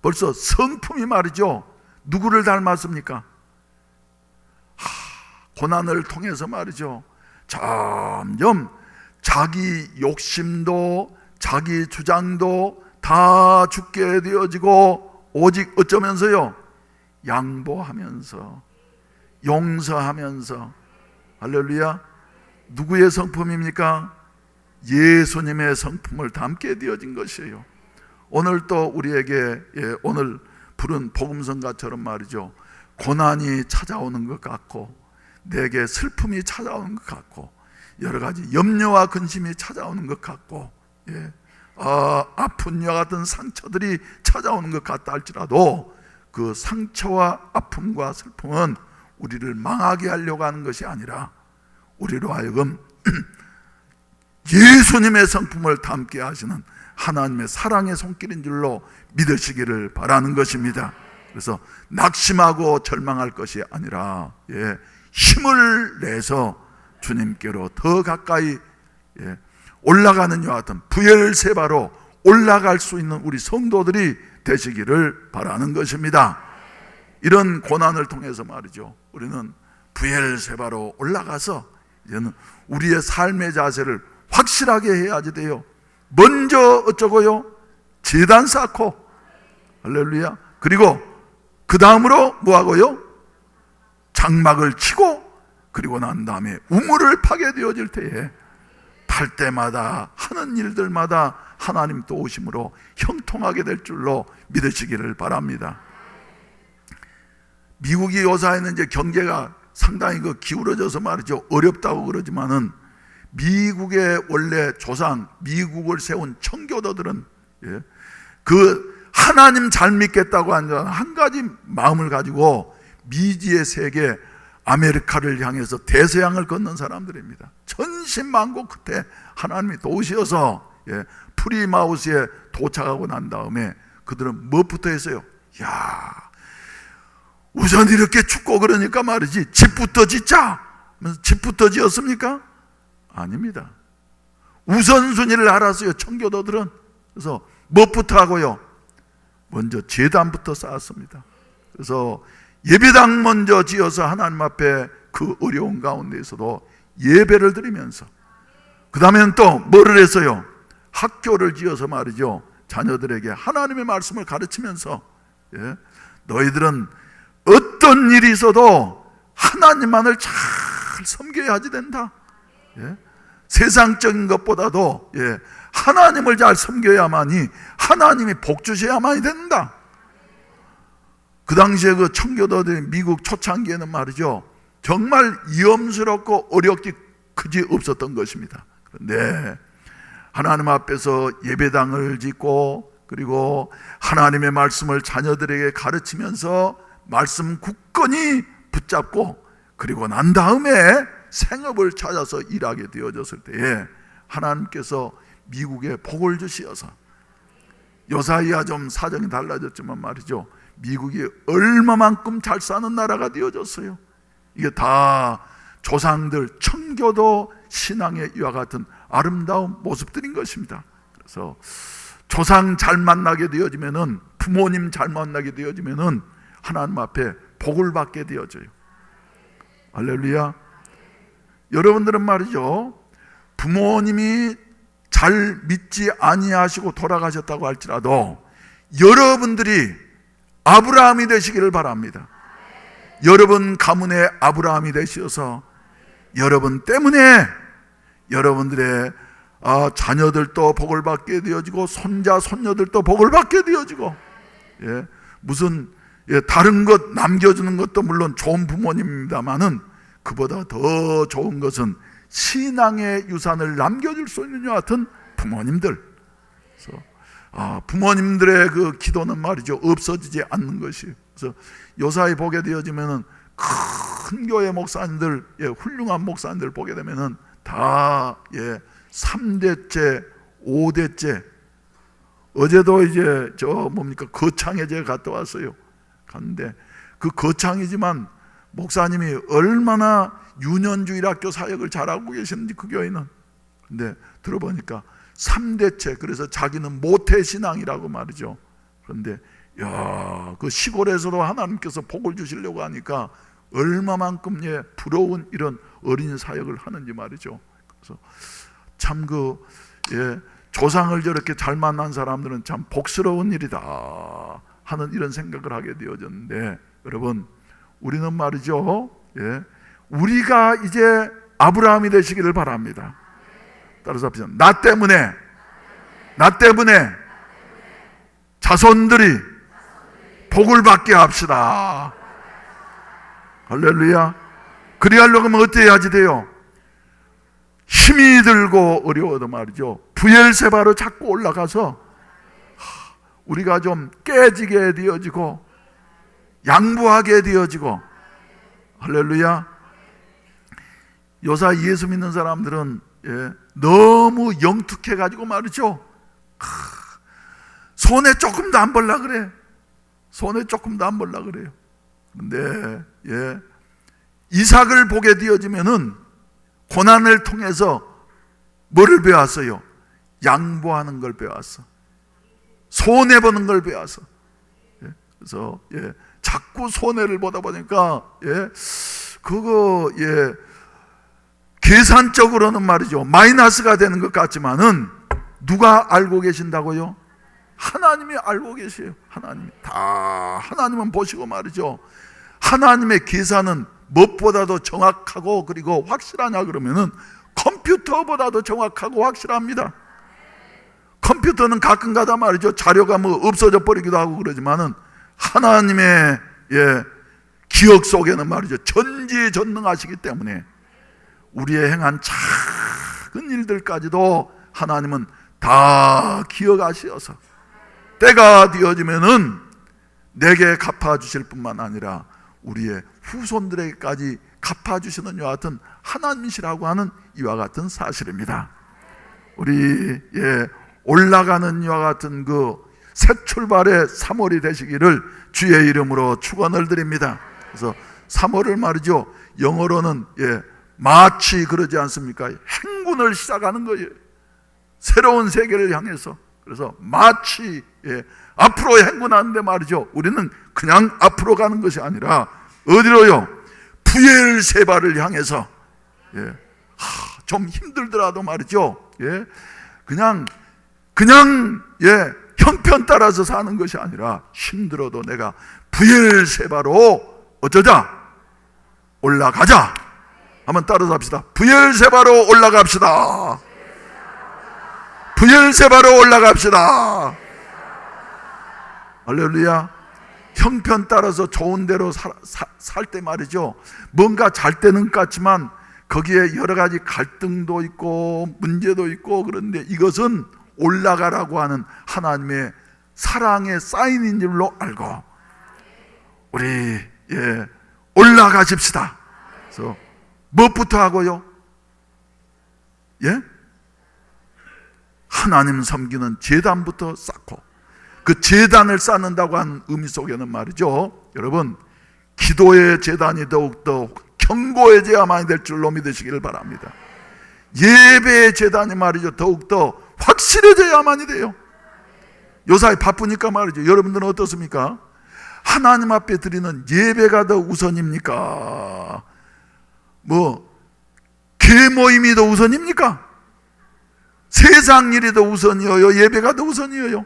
벌써 성품이 말이죠, 누구를 닮았습니까? 고난을 통해서 말이죠, 점점 자기 욕심도 자기 주장도 다 죽게 되어지고, 오직 어쩌면서요, 양보하면서 용서하면서, 할렐루야, 누구의 성품입니까? 예수님의 성품을 담게 되어진 것이에요. 오늘 또 우리에게 오늘 부른 복음성가처럼 말이죠, 고난이 찾아오는 것 같고, 내게 슬픔이 찾아오는 것 같고, 여러 가지 염려와 근심이 찾아오는 것 같고, 아픈 여 같은 상처들이 찾아오는 것 같다 할지라도, 그 상처와 아픔과 슬픔은 우리를 망하게 하려고 하는 것이 아니라 우리로 하여금 예수님의 성품을 담게 하시는 하나님의 사랑의 손길인 줄로 믿으시기를 바라는 것입니다. 그래서 낙심하고 절망할 것이 아니라 힘을 내서 주님께로 더 가까이 올라가는 여와 같은 부엘세바로 올라갈 수 있는 우리 성도들이 되시기를 바라는 것입니다. 이런 고난을 통해서 말이죠, 우리는 부엘세바로 올라가서 이제는 우리의 삶의 자세를 확실하게 해야지 돼요. 먼저 어쩌고요? 제단 쌓고, 할렐루야. 그리고 그 다음으로 뭐하고요? 장막을 치고, 그리고 난 다음에 우물을 파게 되어질 때에 팔 때마다 하는 일들마다 하나님 또 오심으로 형통하게 될 줄로 믿으시기를 바랍니다. 미국이 요사이는 이제 경제가 상당히 기울어져서 말이죠, 어렵다고 그러지만은 미국의 원래 조상, 미국을 세운 청교도들은 그 하나님 잘 믿겠다고 하는 한 가지 마음을 가지고 미지의 세계 아메리카를 향해서 대서양을 걷는 사람들입니다. 천신만고 끝에 하나님이 도우셔서 프리마우스에 도착하고 난 다음에 그들은 무엇부터 했어요? 우선 이렇게 춥고 그러니까 말이지, 집부터 짓자. 집부터 지었습니까? 아닙니다. 우선순위를 알았어요, 청교도들은. 그래서 무엇부터 하고요? 먼저 제단부터 쌓았습니다. 그래서 예배당 먼저 지어서 하나님 앞에 그 어려운 가운데에서도 예배를 드리면서, 그 다음에는 또 뭐를 했어요? 학교를 지어서 말이죠, 자녀들에게 하나님의 말씀을 가르치면서 너희들은 어떤 일이 있어도 하나님만을 잘 섬겨야 하지 된다. 세상적인 것보다도 하나님을 잘 섬겨야만이 하나님이 복 주셔야만이 된다. 그 당시에 그 청교도들 미국 초창기에는 말이죠, 정말 위험스럽고 어렵기 그지 없었던 것입니다. 그런데 하나님 앞에서 예배당을 짓고, 그리고 하나님의 말씀을 자녀들에게 가르치면서 말씀 굳건히 붙잡고, 그리고 난 다음에 생업을 찾아서 일하게 되어졌을 때에 하나님께서 미국에 복을 주시어서 요사이야 좀 사정이 달라졌지만 말이죠, 미국이 얼마만큼 잘 사는 나라가 되어졌어요. 이게 다 조상들 청교도 신앙의 이와 같은 아름다운 모습들인 것입니다. 그래서 조상 잘 만나게 되어지면은, 부모님 잘 만나게 되어지면은 하나님 앞에 복을 받게 되어져요. 할렐루야. 여러분들은 말이죠, 부모님이 잘 믿지 아니하시고 돌아가셨다고 할지라도 여러분들이 아브라함이 되시기를 바랍니다. 여러분 가문의 아브라함이 되셔서 여러분 때문에 여러분들의 자녀들도 복을 받게 되어지고 손자 손녀들도 복을 받게 되어지고, 무슨 다른 것 남겨주는 것도 물론 좋은 부모님입니다만은 그보다 더 좋은 것은 신앙의 유산을 남겨줄 수 있는 것 같은 부모님들. 그래서 부모님들의 그 기도는 말이죠, 없어지지 않는 것이. 그래서 요사이 보게 되어지면은 큰 교회 목사님들, 훌륭한 목사님들 보게 되면은 다 3대째, 5대째. 어제도 이제 거창에 제가 갔다 왔어요. 갔는데 그 거창이지만 목사님이 얼마나 유년주일학교 사역을 잘하고 계시는지, 그 교회는. 근데 들어보니까 3대째, 그래서 자기는 모태신앙이라고 말이죠. 그런데 그 시골에서도 하나님께서 복을 주시려고 하니까 얼마만큼 부러운 이런 어린 사역을 하는지 말이죠. 그래서 참 조상을 저렇게 잘 만난 사람들은 참 복스러운 일이다 하는 이런 생각을 하게 되어졌는데, 여러분 우리는 말이죠, 우리가 이제 아브라함이 되시기를 바랍니다. 따라서 합시다. 나 때문에 자손들이 복을 받게 합시다. 할렐루야. 그리하려고 하면 어떻게 해야지 돼요? 힘이 들고 어려워도 말이죠, 부엘세바로 자꾸 올라가서 우리가 좀 깨지게 되어지고 양보하게 되어지고. 할렐루야. 요사 예수 믿는 사람들은 너무 영특해가지고 말이죠, 손에 조금도 안 벌라 그래. 손에 조금도 안 벌라 그래요. 그런데 이삭을 보게 되어지면은 고난을 통해서 뭐를 배웠어요? 양보하는 걸 배웠어. 손해보는 걸 배웠어. 그래서 자꾸 손해를 보다 보니까 계산적으로는 말이죠, 마이너스가 되는 것 같지만은 누가 알고 계신다고요? 하나님이 알고 계세요. 하나님이 다, 하나님은 보시고 말이죠, 하나님의 계산은 무엇보다도 정확하고 그리고 확실하냐 그러면은 컴퓨터보다도 정확하고 확실합니다. 컴퓨터는 가끔가다 말이죠, 자료가 없어져 버리기도 하고 그러지만은 하나님의 기억 속에는 말이죠, 전지전능하시기 때문에 우리의 행한 작은 일들까지도 하나님은 다 기억하시어서 때가 되어지면은 내게 갚아주실 뿐만 아니라 우리의 후손들에게까지 갚아주시는 이와 같은 하나님이시라고 하는 이와 같은 사실입니다. 우리 올라가는 이와 같은 그 새 출발의 3월이 되시기를 주의 이름으로 축원을 드립니다. 그래서 3월을 말이죠, 영어로는 마치 그러지 않습니까? 행군을 시작하는 거예요. 새로운 세계를 향해서. 그래서 마치 앞으로 행군하는데 말이죠, 우리는 그냥 앞으로 가는 것이 아니라 어디로요? 부엘세바를 향해서. 좀 힘들더라도 말이죠, 그냥 형편 따라서 사는 것이 아니라 힘들어도 내가 부엘세바로 어쩌자? 올라가자. 한번 따라서 합시다. 부엘세바로 올라갑시다. 부엘세바로 올라갑시다. 할렐루야. 형편 따라서 좋은 대로 살 때 말이죠, 뭔가 잘 때는 같지만 거기에 여러 가지 갈등도 있고 문제도 있고, 그런데 이것은 올라가라고 하는 하나님의 사랑의 사인인 줄로 알고 우리 올라가십시다. 그래서 무엇부터 하고요? 하나님 섬기는 제단부터 쌓고 그 제단을 쌓는다고 하는 의미 속에는 말이죠, 여러분, 기도의 제단이 더욱더 견고해져야만 될 줄로 믿으시기를 바랍니다. 예배의 제단이 말이죠, 더욱더 확실해져야만이 돼요. 요사이 바쁘니까 말이죠. 여러분들은 어떻습니까? 하나님 앞에 드리는 예배가 더 우선입니까? 계모임이 더 우선입니까? 세상 일이 더 우선이어요? 예배가 더 우선이어요?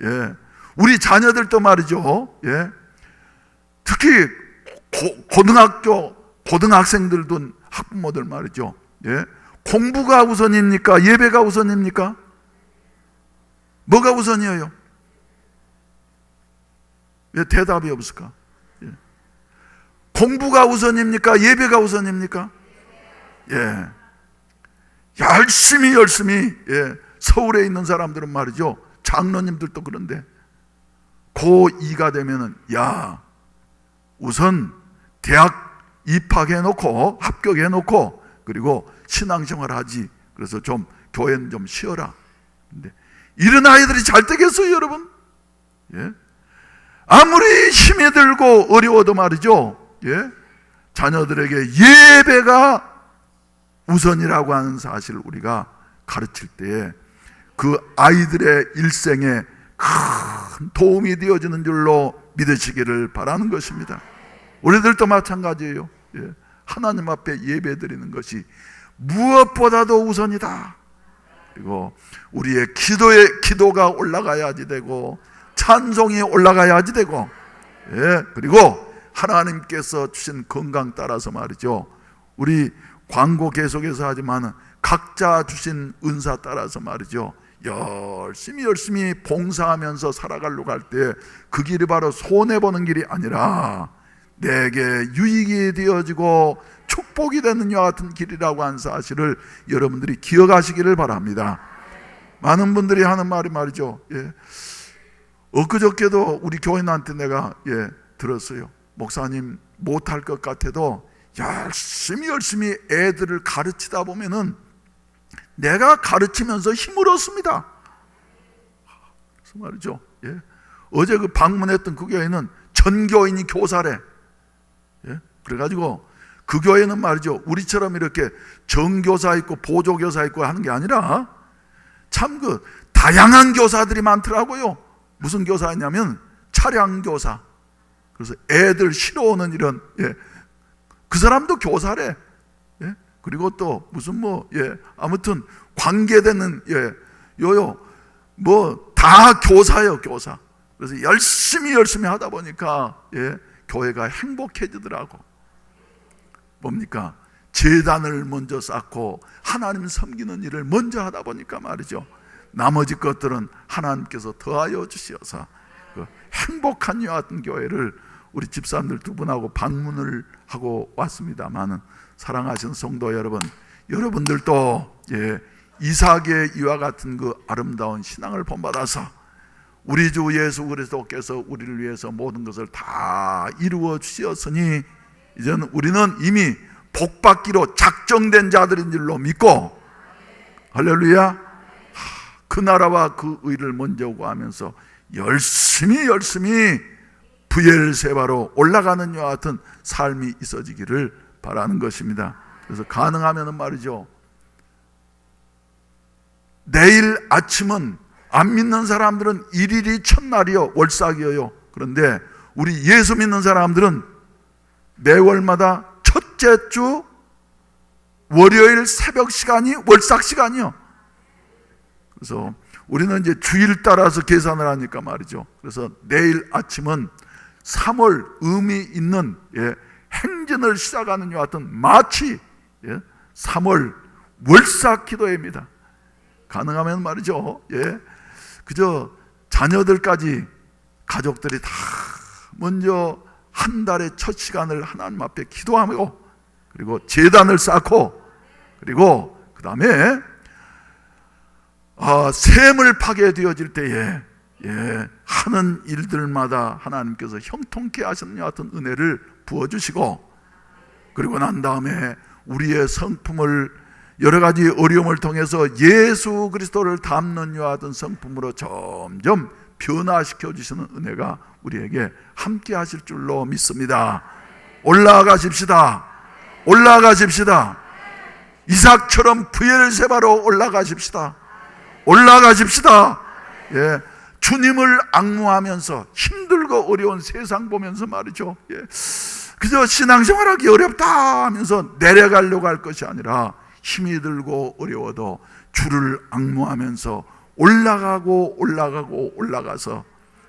예. 우리 자녀들도 말이죠. 예. 특히 고등학생들도 학부모들 말이죠. 예. 공부가 우선입니까? 예배가 우선입니까? 뭐가 우선이에요? 왜 대답이 없을까? 예. 공부가 우선입니까? 예배가 우선입니까? 예. 열심히 예. 서울에 있는 사람들은 말이죠, 장로님들도 그런데 고2가 되면은 우선 대학 입학해놓고 합격해놓고 그리고 신앙생활 하지, 그래서 좀 교회는 좀 쉬어라. 근데 이런 아이들이 잘 되겠어요, 여러분? 예? 아무리 힘이 들고 어려워도 말이죠, 예? 자녀들에게 예배가 우선이라고 하는 사실을 우리가 가르칠 때에 그 아이들의 일생에 큰 도움이 되어지는 줄로 믿으시기를 바라는 것입니다. 우리들도 마찬가지예요. 예. 하나님 앞에 예배 드리는 것이 무엇보다도 우선이다. 그리고 우리의 기도가 올라가야지 되고, 찬송이 올라가야지 되고, 예. 그리고 하나님께서 주신 건강 따라서 말이죠, 우리 광고 계속해서 하지만 각자 주신 은사 따라서 말이죠, 열심히 봉사하면서 살아가려고 할 때 그 길이 바로 손해보는 길이 아니라 내게 유익이 되어지고 축복이 되는 이와 같은 길이라고 하는 사실을 여러분들이 기억하시기를 바랍니다. 많은 분들이 하는 말이 말이죠, 예. 엊그저께도 우리 교인한테 내가 들었어요. 목사님, 못할 것 같아도 열심히 애들을 가르치다 보면은 내가 가르치면서 힘을 얻습니다. 그래서 말이죠, 예. 어제 그 방문했던 그 교회는 전교인이 교사래. 예. 그래가지고 그 교회는 말이죠, 우리처럼 이렇게 정교사 있고 보조교사 있고 하는 게 아니라 참 그 다양한 교사들이 많더라고요. 무슨 교사였냐면 차량교사. 그래서 애들 실어오는 이런, 그 사람도 교사래. 예? 그리고 또 무슨 아무튼 관계되는, 다 교사예요, 교사. 그래서 열심히 하다 보니까 교회가 행복해지더라고. 뭡니까? 제단을 먼저 쌓고 하나님 섬기는 일을 먼저 하다 보니까 말이죠, 나머지 것들은 하나님께서 더하여 주시어서 그 행복한 이와 같은 교회를 우리 집사님들 두 분하고 방문을 하고 왔습니다만은, 사랑하시는 성도 여러분, 여러분들도 이삭의 이와 같은 그 아름다운 신앙을 본받아서 우리 주 예수 그리스도께서 우리를 위해서 모든 것을 다 이루어 주셨으니 이제는 우리는 이미 복받기로 작정된 자들인 줄로 믿고, 할렐루야, 그 나라와 그 의를 먼저 구하면서 열심히 부엘세바로 올라가는 이와 같은 삶이 있어지기를 바라는 것입니다. 그래서 가능하면 말이죠, 내일 아침은 안 믿는 사람들은 일일이 첫날이요, 월삭이에요. 그런데 우리 예수 믿는 사람들은 매월마다 첫째 주 월요일 새벽 시간이 월삭 시간이요. 그래서 우리는 이제 주일 따라서 계산을 하니까 말이죠. 그래서 내일 아침은 3월 의미 있는 행진을 시작하는 이와 같은 마치 3월 월삭 기도회입니다. 가능하면 말이죠, 그저 자녀들까지 가족들이 다 먼저 한 달의 첫 시간을 하나님 앞에 기도하고, 그리고 제단을 쌓고, 그리고 그 다음에 샘을 파게 되어질 때에 하는 일들마다 하나님께서 형통케 하시는 것 같은 은혜를 부어주시고, 그리고 난 다음에 우리의 성품을 여러 가지 어려움을 통해서 예수 그리스도를 담는 이와 같은 성품으로 점점 변화시켜 주시는 은혜가 우리에게 함께 하실 줄로 믿습니다. 올라가십시다. 올라가십시다. 이삭처럼 부엘세바로 올라가십시다. 올라가십시다. 예, 주님을 앙무하면서 힘들고 어려운 세상 보면서 말이죠. 예, 그저 신앙생활하기 어렵다 하면서 내려가려고 할 것이 아니라 힘이 들고 어려워도 주를 앙무하면서 올라가고 올라가고 올라가서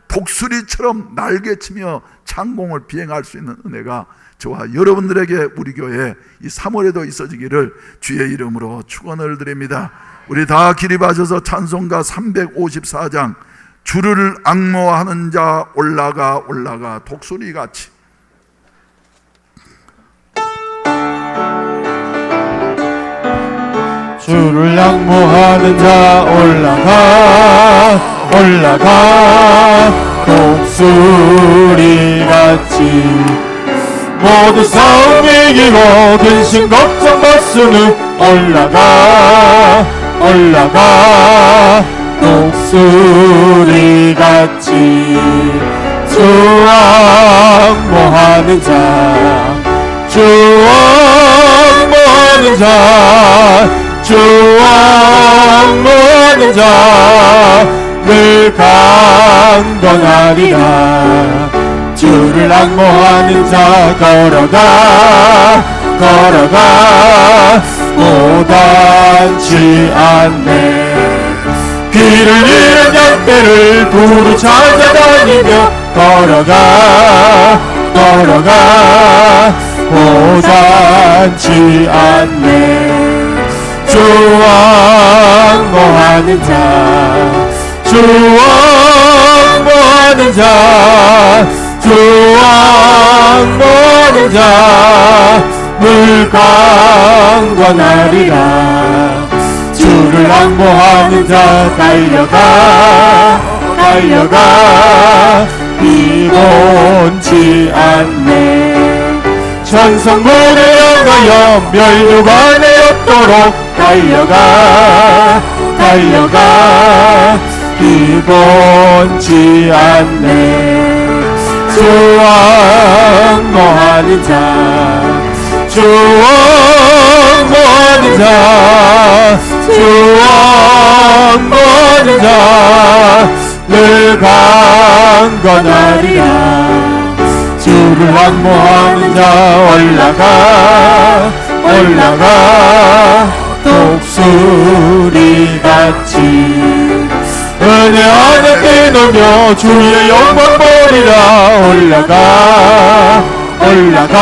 독수리처럼 날개치며 창공을 비행할 수 있는 은혜가 저와 여러분들에게 우리 교회 이 3월에도 있어지기를 주의 이름으로 축원을 드립니다. 우리 다 기립하셔서 찬송가 354장 주를 앙모하는 자 올라가 올라가 독수리같이. 주를 앙모하는 자 올라가 올라가 독수리같이 모든 싸움 이기고 근심 걱정 벗으는 올라가 올라가 독수리같이 주 앙모하는 자 주 앙모하는 자 주 앙모하는 자 늘 강건하리라. 주를 앙모하는 자 걸어가 걸어가 오단치 않네. 길을 잃은 양떼를 두루 찾아다니며 걸어가 걸어가 오단치 않네. 주 앙모하는 자 주 앙모하는 자 주 앙모하는 자 늘 강건하리라. 주를 앙모하는 자 달려가 달려가 피곤치 않네. 천성문에 향하여 멸류관에 없도록 달려가 달려가 피곤치 않네. 주 앙모하는 자 주 앙모하는 자 주 앙모하는 자 늘 강건하리라. 주를 앙모하는 자 올라가 올라가 독수리같이 은혜 안에 뛰놀며 주의 영광 보리라. 올라가 올라가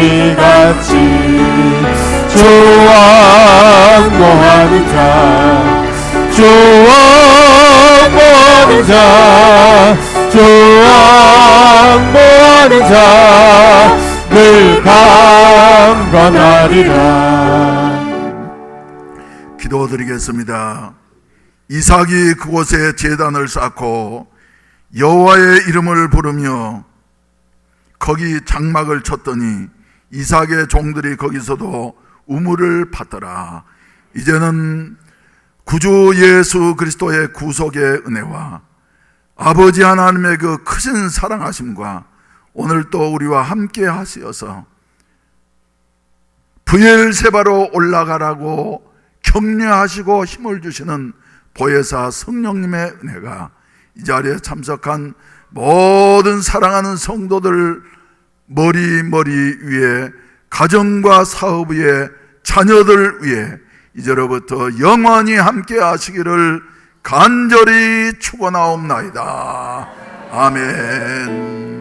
독수리같이 주 앙모하는 자 주 앙모하는 자 주 앙모하는 자 늘 강건하리라. 기도드리겠습니다. 이삭이 그곳에 제단을 쌓고 여호와의 이름을 부르며 거기 장막을 쳤더니 이삭의 종들이 거기서도 우물을 팠더라. 이제는 구주 예수 그리스도의 구속의 은혜와 아버지 하나님의 그 크신 사랑하심과 오늘 또 우리와 함께 하시어서 부엘세바로 올라가라고 격려하시고 힘을 주시는 보혜사 성령님의 은혜가 이 자리에 참석한 모든 사랑하는 성도들 머리 위에 가정과 사업 위에 자녀들 위에 이제로부터 영원히 함께 하시기를 간절히 축원하옵나이다. 아멘.